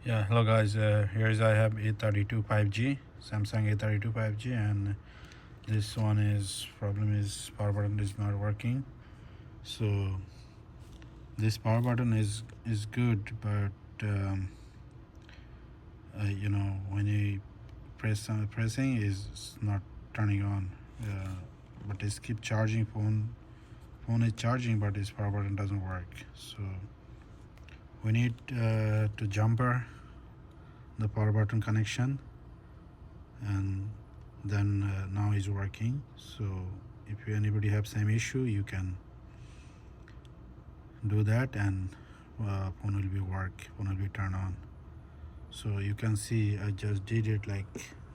Yeah, hello guys. Here is I have a32 5G, Samsung a32 5G, and this one is problem is power button is not working. So this power button is good, but when you pressing is not turning on. But it's keep charging phone is charging, but this power button doesn't work. So we need to jumper the power button connection, and then now is working. So if anybody have same issue, you can do that, and phone will be turned on. So you can see I just did it like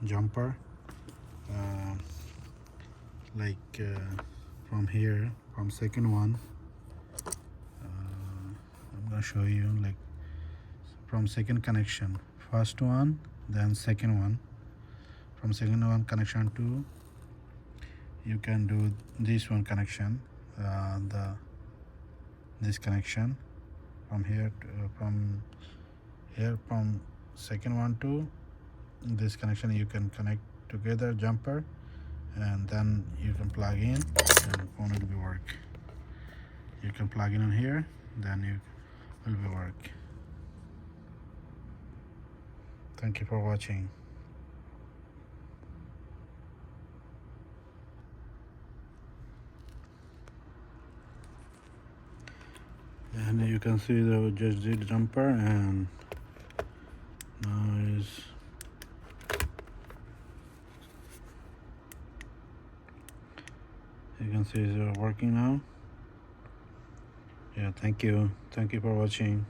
jumper, uh, from here, from second one. I'm gonna show you like from second connection, first one, then second one. From second one connection to, you can do this one connection, this connection from here from second one to this connection. You can connect together jumper, and then you can plug in and phone will be work. You can plug in on here, then you will be work. Thank you for watching. And you can see the just did jumper, and now is you can see it's working now. Yeah, thank you for watching.